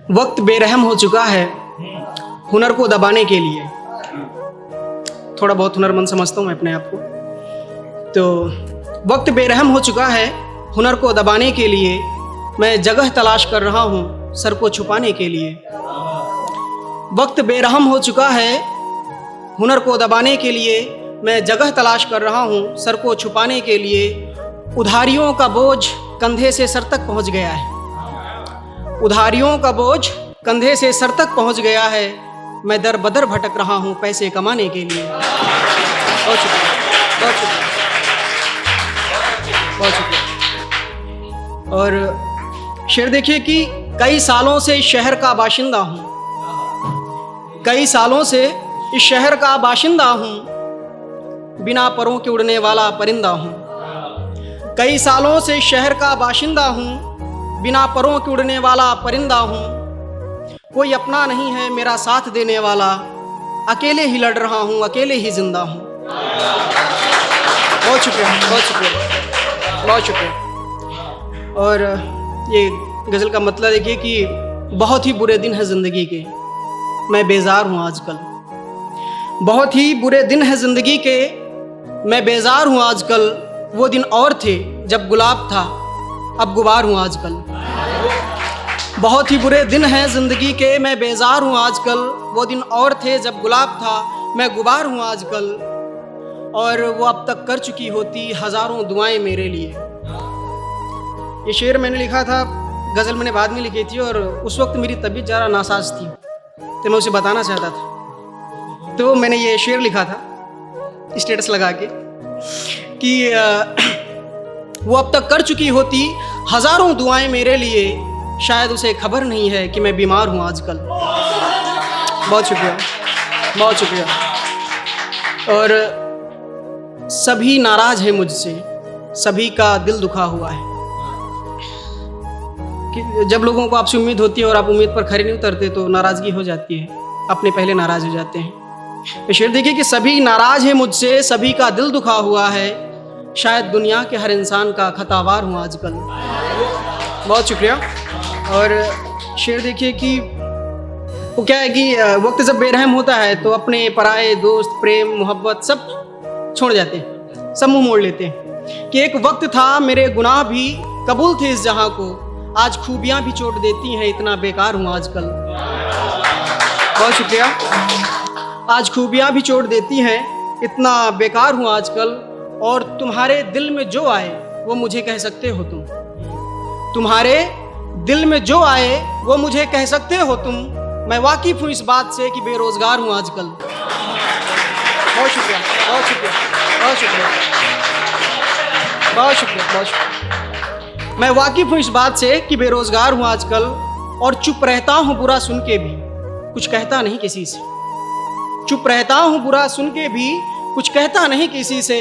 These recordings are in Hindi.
वक्त बेरहम हो चुका है हुनर को दबाने के लिए। थोड़ा बहुत हुनरमंद समझता हूँ मैं अपने आप को। तो वक्त बेरहम हो चुका है हुनर को दबाने के लिए, मैं जगह तलाश कर रहा हूँ सर को छुपाने के लिए। वक्त बेरहम हो चुका है हुनर को दबाने के लिए, मैं जगह तलाश कर रहा हूँ सर को छुपाने के लिए। उधारियों का बोझ कंधे से सर तक पहुँच गया है, उधारियों का बोझ कंधे से सर तक पहुँच गया है। मैं दर बदर भटक रहा हूँ पैसे कमाने के लिए। बहुत शुक्रिया, बहुत शुक्रिया, बहुत शुक्रिया। और शेर देखिए कि कई सालों से इस शहर का बाशिंदा हूँ, कई सालों से इस शहर का बाशिंदा हूँ, बिना परों के उड़ने वाला परिंदा हूँ। कई सालों से इस शहर का बाशिंदा हूँ, बिना परों के उड़ने वाला परिंदा हूँ। कोई अपना नहीं है मेरा साथ देने वाला, अकेले ही लड़ रहा हूँ, अकेले ही जिंदा हूँ। बहुत शुक्रिया, बहुत शुक्रिया, बहुत शुक्रिया। और ये गज़ल का मतलब देखिए कि बहुत ही बुरे दिन हैं ज़िंदगी के, मैं बेजार हूँ आजकल। बहुत ही बुरे दिन हैं ज़िंदगी के, मैं बेजार हूँ आजकल। वो दिन और थे जब गुलाब था, अब गुबार हूँ आजकल। बहुत ही बुरे दिन हैं ज़िंदगी के, मैं बेजार हूँ आजकल। वो दिन और थे जब गुलाब था, मैं गुबार हूँ आजकल। और वो अब तक कर चुकी होती हज़ारों दुआएं मेरे लिए। ये शेर मैंने लिखा था, गज़ल मैंने बाद में लिखी थी, और उस वक्त मेरी तबीयत ज़रा नासाज थी, तो मैं उसे बताना चाहता था। तो मैंने ये शेर लिखा था स्टेटस लगा के कि वो अब तक कर चुकी होती हज़ारों दुआएं मेरे लिए, शायद उसे खबर नहीं है कि मैं बीमार हूँ आजकल। बहुत शुक्रिया, बहुत शुक्रिया। और सभी नाराज़ हैं मुझसे, सभी का दिल दुखा हुआ है। कि जब लोगों को आपसे उम्मीद होती है और आप उम्मीद पर खरे नहीं उतरते तो नाराज़गी हो जाती है, अपने पहले नाराज़ हो जाते हैं। तो शेर देखिए कि सभी नाराज़ हैं मुझसे, सभी का दिल दुखा हुआ है, शायद दुनिया के हर इंसान का खतावार हूँ आजकल। बहुत शुक्रिया। और शेर देखिए कि वो क्या है कि वक्त जब बेरहम होता है तो अपने पराए दोस्त, प्रेम, मोहब्बत सब छोड़ जाते हैं, सब मुंह मोड़ लेते हैं। कि एक वक्त था मेरे गुनाह भी कबूल थे इस जहां को, आज खूबियां भी चोट देती हैं, इतना बेकार हूँ आजकल। बहुत शुक्रिया। आज खूबियां भी चोट देती हैं, इतना बेकार हूँ आजकल। और तुम्हारे दिल में जो आए वो मुझे कह सकते हो तुम, तुम्हारे दिल में जो आए वो मुझे कह सकते हो तुम। मैं वाकिफ़ हूँ इस बात से कि बेरोज़गार हूँ आजकल। बहुत शुक्रिया, बहुत शुक्रिया, बहुत शुक्रिया, बहुत शुक्रिया, बहुत शुक्रिया। मैं वाकिफ़ हूँ इस बात से कि बेरोज़गार हूँ आजकल, और चुप रहता हूँ बुरा सुन के भी, कुछ कहता नहीं किसी से। चुप रहता हूँ बुरा सुन के भी, कुछ कहता नहीं किसी से।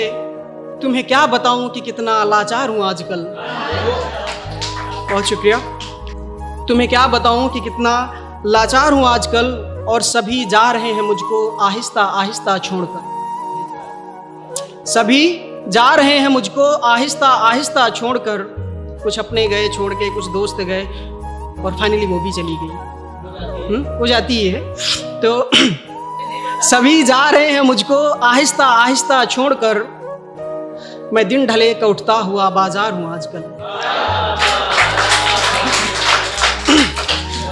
तुम्हें क्या बताऊँ कि कितना लाचार हूँ आजकल। बहुत शुक्रिया। तुम्हें क्या बताऊं कि कितना लाचार हूं आजकल, और सभी जा रहे हैं मुझको आहिस्ता आहिस्ता छोड़कर। सभी जा रहे हैं मुझको आहिस्ता आहिस्ता छोड़कर, कुछ अपने गए छोड़ के, कुछ दोस्त गए, और फाइनली वो भी चली गई। हो जाती है। तो सभी जा रहे हैं मुझको आहिस्ता आहिस्ता छोड़कर, मैं दिन ढले का उठता हुआ बाजार हूं आजकल।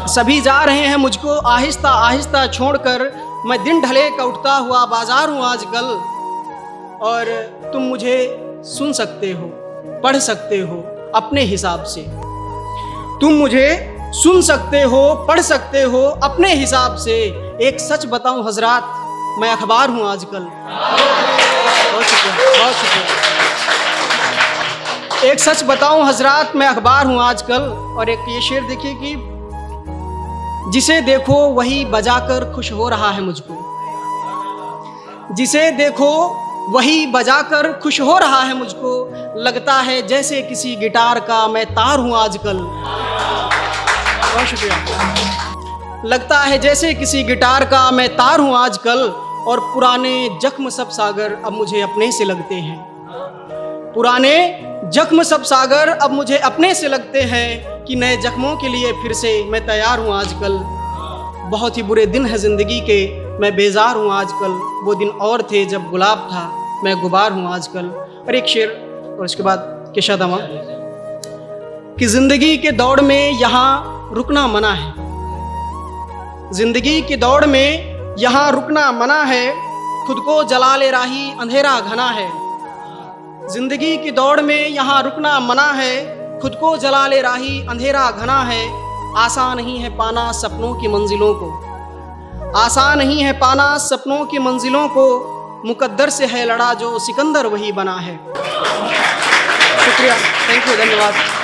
सभी जा रहे हैं मुझको आहिस्ता आहिस्ता छोड़कर, मैं दिन ढले का उठता हुआ बाजार हूँ आजकल। और तुम मुझे सुन सकते हो, पढ़ सकते हो अपने हिसाब से। तुम मुझे सुन सकते हो, पढ़ सकते हो अपने हिसाब से। एक सच बताऊं हजरात, मैं अखबार हूँ आजकल। बहुत शुक्रिया, बहुत शुक्रिया। एक सच बताऊं हजरात, मैं अखबार हूँ आजकल। और एक ये शेर देखिए कि जिसे देखो वही बजाकर खुश हो रहा है मुझको, जिसे देखो वही बजाकर खुश हो रहा है मुझको। लगता है जैसे किसी गिटार का मैं तार हूँ आजकल। बहुत शुक्रिया। लगता है जैसे किसी गिटार का मैं तार हूँ आजकल, और पुराने जख्म सब सागर अब मुझे अपने से लगते हैं। पुराने जख्म सब सागर अब मुझे अपने से लगते हैं। कि नए जख्मों के लिए फिर से मैं तैयार हूँ आजकल। बहुत ही बुरे दिन है ज़िंदगी के, मैं बेजार हूँ आजकल। वो दिन और थे जब गुलाब था, मैं गुबार हूँ आजकल। और एक शेर और उसके बाद केशादमा कि ज़िंदगी के दौड़ में यहाँ रुकना मना है। ज़िंदगी की दौड़ में यहाँ रुकना मना है, खुद को जला ले राही अंधेरा घना है। ज़िंदगी की दौड़ में यहाँ रुकना मना है, खुद को जला ले राही अंधेरा घना है। आसान नहीं है पाना सपनों की मंजिलों को, आसान नहीं है पाना सपनों की मंजिलों को। मुकद्दर से है लड़ा जो सिकंदर वही बना है। शुक्रिया, थैंक यू, धन्यवाद।